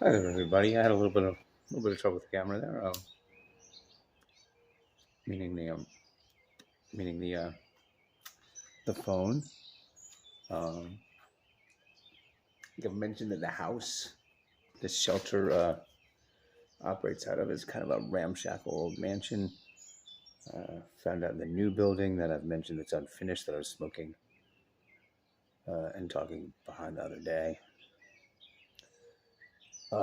Hi there, everybody. I had a little bit of trouble with the camera there. Meaning the phone. Um, I think I've mentioned that the house, this shelter operates out of, is kind of a ramshackle old mansion. Found out in the new building that I've mentioned that's unfinished that I was smoking and talking behind the other day.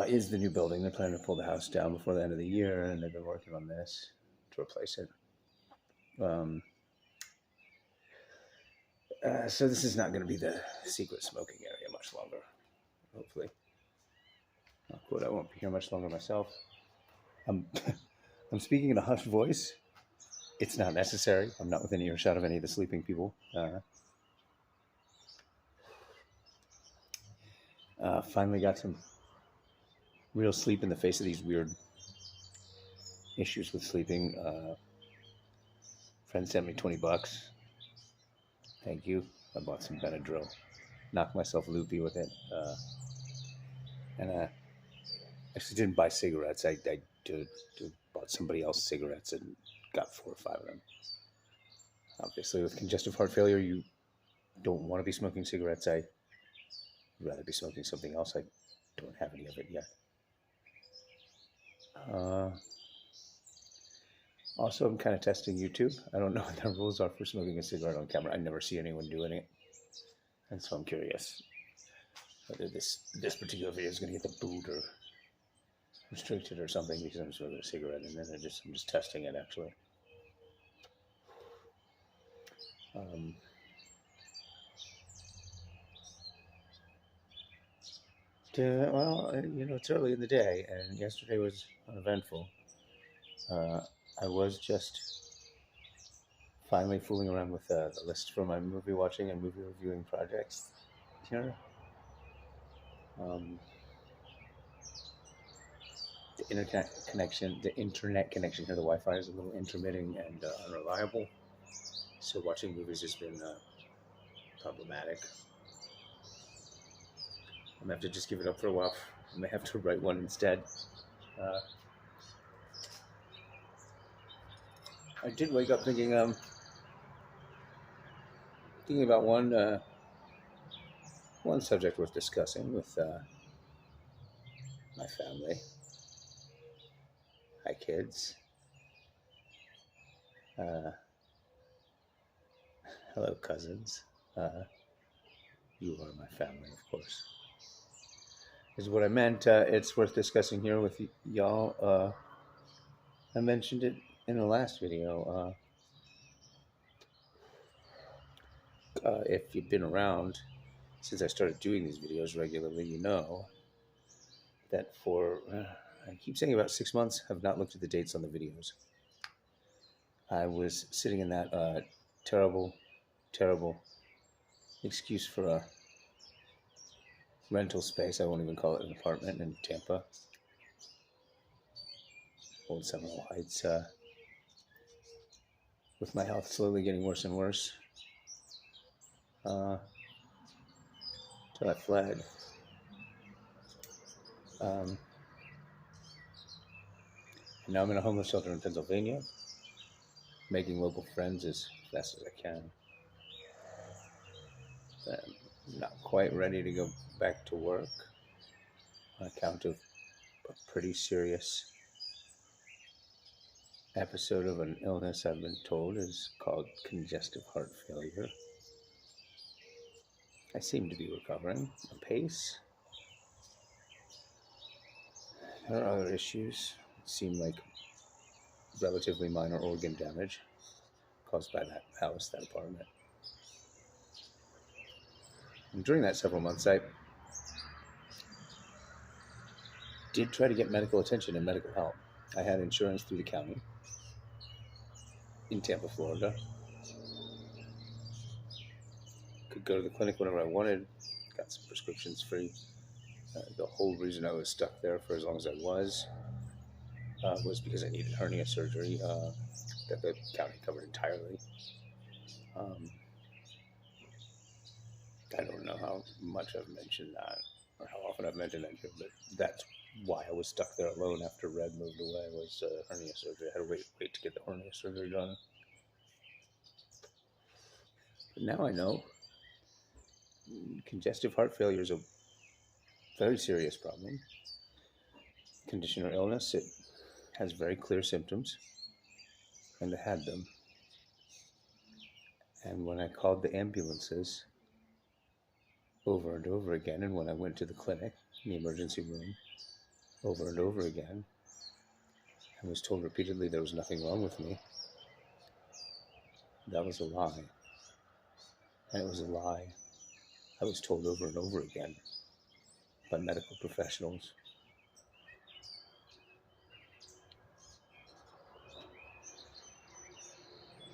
Is the new building. They're planning to pull the house down before the end of the year, and they've been working on this to replace it. So this is not going to be the secret smoking area much longer. Hopefully, I won't be here much longer myself. I'm I'm speaking in a hushed voice. It's not necessary. I'm not within earshot of any of the sleeping people. Finally got some real sleep in the face of these weird issues with sleeping. Friend sent me $20. Thank you. I bought some Benadryl. Knocked myself loopy with it. And actually didn't buy cigarettes. I bought somebody else cigarettes and got 4 or 5 of them. Obviously, with congestive heart failure, you don't want to be smoking cigarettes. I'd rather be smoking something else. I don't have any of it yet. Also, I'm kind of testing YouTube. I don't know what the rules are for smoking a cigarette on camera. I never see anyone doing it. And so I'm curious whether this particular video is going to get the boot or restricted or something because I'm smoking a cigarette, and then I'm just testing it actually. Well, it's early in the day, and yesterday was uneventful. I was just finally fooling around with the list for my movie watching and movie reviewing projects here. The internet connection here, the Wi-Fi is a little intermitting and unreliable, so watching movies has been problematic. I'm gonna have to just give it up for a while. I may have to write one instead. I did wake up thinking about one subject worth discussing with my family. Hi, kids. Hello, cousins. You are my family, of course. Is what I meant. It's worth discussing here with y'all. I mentioned it in the last video. If you've been around since I started doing these videos regularly, you know that for, I keep saying about 6 months, I've not looked at the dates on the videos. I was sitting in that terrible excuse for a rental space. I won't even call it an apartment in Tampa. Old Seminole Heights. With my health slowly getting worse and worse. Till I fled. And now I'm in a homeless shelter in Pennsylvania, making local friends as fast as I can. I'm not quite ready to go back to work on account of a pretty serious episode of an illness I've been told is called congestive heart failure. I seem to be recovering apace. There are other issues that seem like relatively minor organ damage caused by that house, that apartment. And during that several months, I did try to get medical attention and medical help. I had insurance through the county in Tampa, Florida. Could go to the clinic whenever I wanted, got some prescriptions free. The whole reason I was stuck there for as long as I was because I needed hernia surgery that the county covered entirely. I don't know how much I've mentioned that. or how often I've mentioned that, but that's why I was stuck there alone after Red moved away, was hernia surgery. I had to wait to get the hernia surgery done. But now I know congestive heart failure is a very serious problem, condition or illness. It has very clear symptoms, and I had them. And when I called the ambulances over and over again, and when I went to the clinic, the emergency room, over and over again, I was told repeatedly there was nothing wrong with me. That was a lie. And it was a lie I was told over and over again by medical professionals.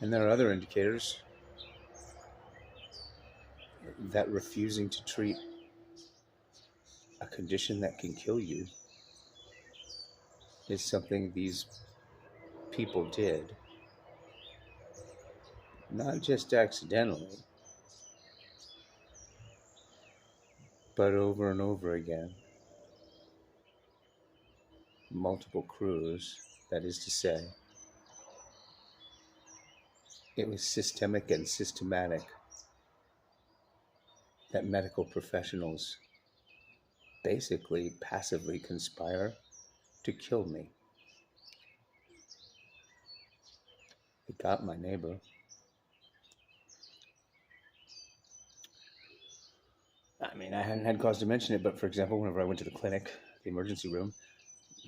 And there are other indicators that refusing to treat a condition that can kill you is something these people did, not just accidentally, but over and over again. Multiple crews, that is to say, it was systemic and systematic that medical professionals basically passively conspire to kill me. It got my neighbor. I mean, I hadn't had cause to mention it, but for example, whenever I went to the clinic, the emergency room,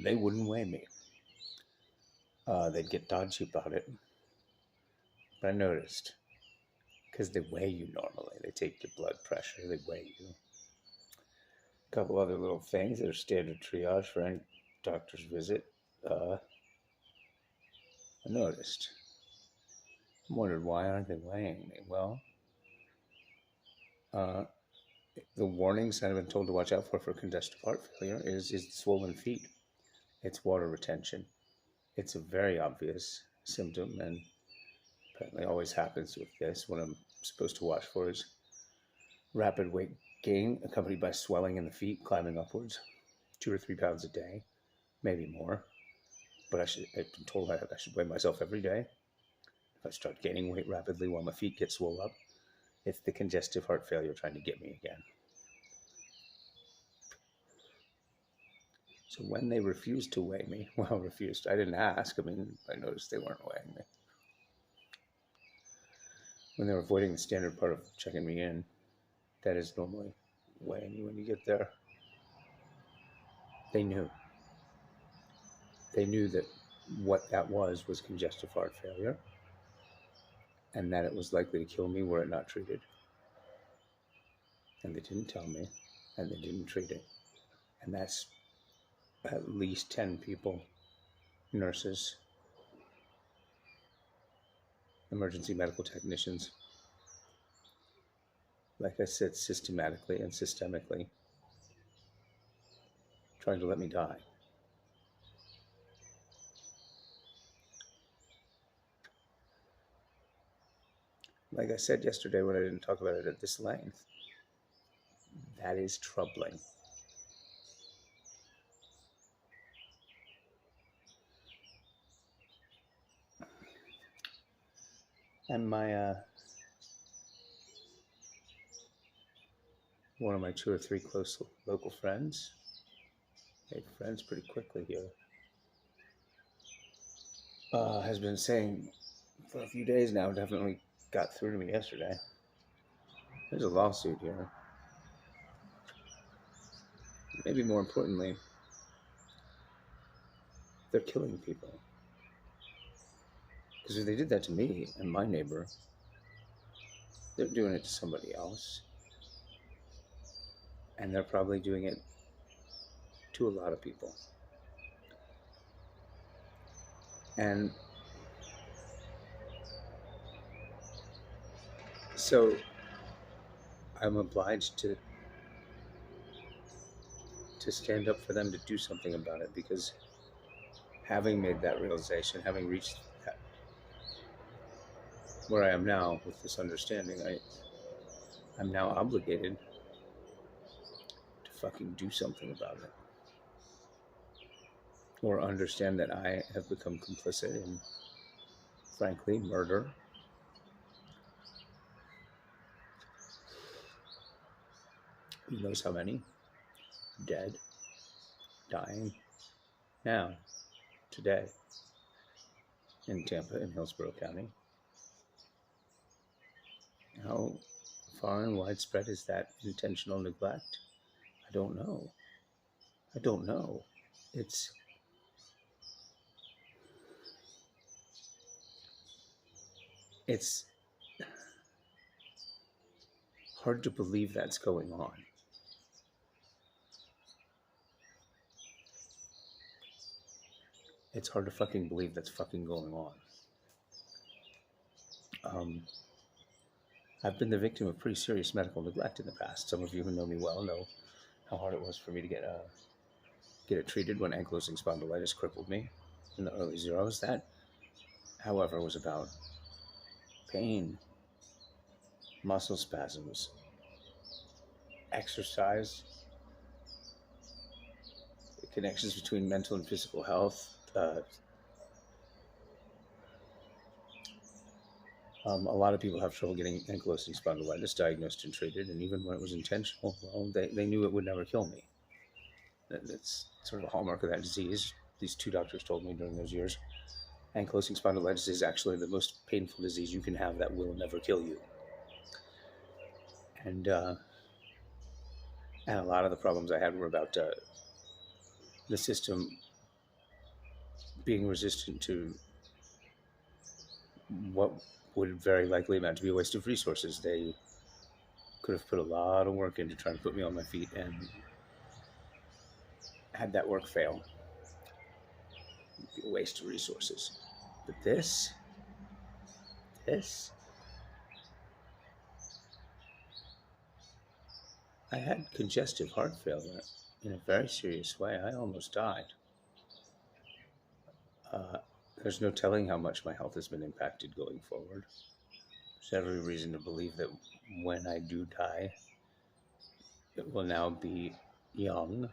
they wouldn't weigh me. They'd get dodgy about it. But I noticed, because they weigh you normally. They take your blood pressure, they weigh you. A couple other little things that are standard triage for any doctor's visit. I noticed. I wondered, why aren't they weighing me? Well, the warnings I've been told to watch out for congestive heart failure is swollen feet. It's water retention. It's a very obvious symptom, and apparently always happens with this. What I'm supposed to watch for is rapid weight gain accompanied by swelling in the feet, climbing upwards, 2 or 3 pounds a day, maybe more. But I've been told I should weigh myself every day. If I start gaining weight rapidly while my feet get swollen up, it's the congestive heart failure trying to get me again. So when they refused to weigh me, refused, I didn't ask. I mean, I noticed they weren't weighing me. When they were avoiding the standard part of checking me in, that is normally weighing you when you get there. They knew. They knew that what that was congestive heart failure, and that it was likely to kill me were it not treated. And they didn't tell me, and they didn't treat it. And that's at least 10 people, nurses, emergency medical technicians, like I said, systematically and systemically, trying to let me die. Like I said yesterday when I didn't talk about it at this length, that is troubling. And my one of my 2 or 3 close local friends, made friends pretty quickly here, has been saying for a few days now, definitely got through to me yesterday, there's a lawsuit here. Maybe more importantly, they're killing people. Because if they did that to me and my neighbor, they're doing it to somebody else. And they're probably doing it to a lot of people. And so I'm obliged to stand up for them, to do something about it, because having made that realization, having reached that, where I am now with this understanding, I'm now obligated to fucking do something about it. Or understand that I have become complicit in, frankly, murder. Who knows how many? Dead, dying, now, today, in Tampa and Hillsborough County. How far and widespread is that intentional neglect? I don't know. It's hard to believe that's going on. It's hard to fucking believe that's fucking going on. I've been the victim of pretty serious medical neglect in the past. Some of you who know me well know how hard it was for me to get it treated when ankylosing spondylitis crippled me in the early zeros. That, however, was about pain, muscle spasms, exercise, connections between mental and physical health. A lot of people have trouble getting ankylosing spondylitis diagnosed and treated, and even when it was intentional, well, they knew it would never kill me. That's sort of a hallmark of that disease. These two doctors told me during those years, ankylosing spondylitis is actually the most painful disease you can have that will never kill you. And a lot of the problems I had were about the system being resistant to what would very likely amount to be a waste of resources. They could have put a lot of work into trying to put me on my feet, and had that work fail, it'd be a waste of resources. But this, I had congestive heart failure in a very serious way. I almost died. There's no telling how much my health has been impacted going forward. There's every reason to believe that when I do die, it will now be young,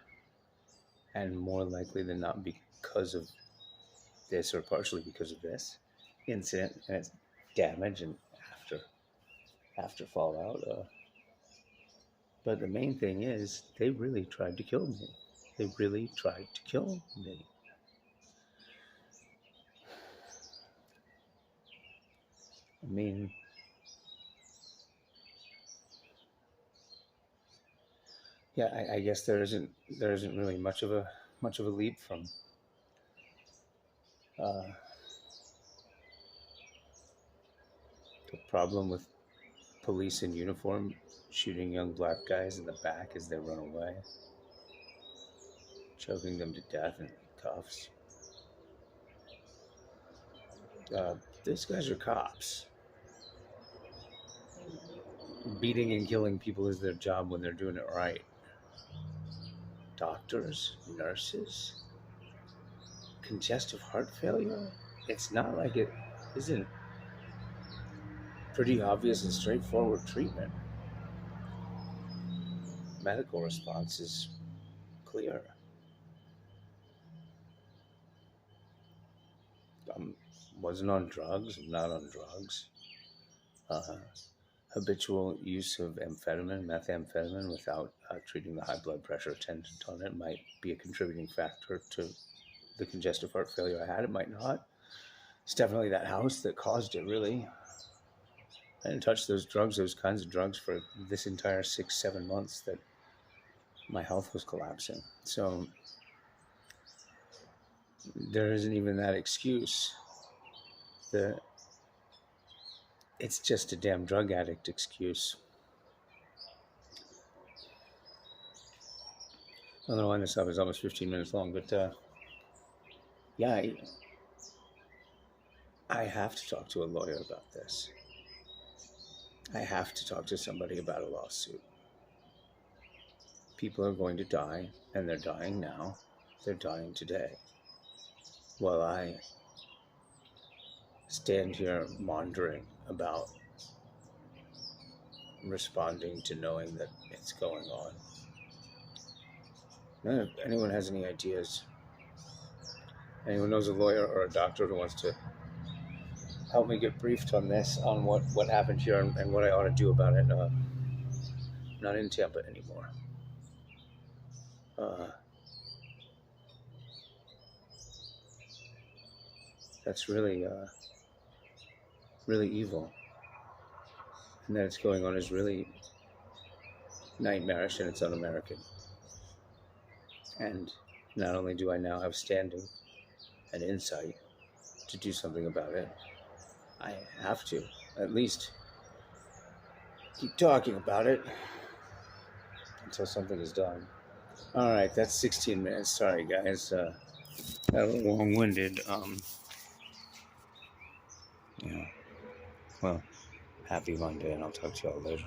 and more likely than not because of this, or partially because of this incident and its damage and after fallout. But the main thing is, they really tried to kill me. I mean, yeah, I guess there isn't really much of a leap from the problem with police in uniform shooting young black guys in the back as they run away, choking them to death in cuffs. These guys are cops. Beating and killing people is their job when they're doing it right. Doctors, nurses, congestive heart failure. It's not like it isn't pretty obvious and straightforward treatment. Medical response is clear. Wasn't on drugs, I'm not on drugs. Habitual use of methamphetamine, without treating the high blood pressure attendant on it might be a contributing factor to the congestive heart failure I had. It might not. It's definitely that house that caused it, really. I didn't touch those kinds of drugs, for this entire 6-7 months that my health was collapsing. So there isn't even that excuse. It's just a damn drug addict excuse. I don't know why this up is almost 15 minutes long, but yeah, I have to talk to a lawyer about this. I have to talk to somebody about a lawsuit. People are going to die, and they're dying now. They're dying today. While I stand here wondering about responding to knowing that it's going on. If anyone has any ideas, anyone knows a lawyer or a doctor who wants to help me get briefed on this, on what happened here and what I ought to do about it. Not in Tampa anymore. That's really, really evil. And that it's going on is really nightmarish and it's un-American. And not only do I now have standing and insight to do something about it, I have to at least keep talking about it until something is done. All right, that's 16 minutes. Sorry, guys. Got a little long-winded. Yeah. Well, happy Monday, and I'll talk to y'all later.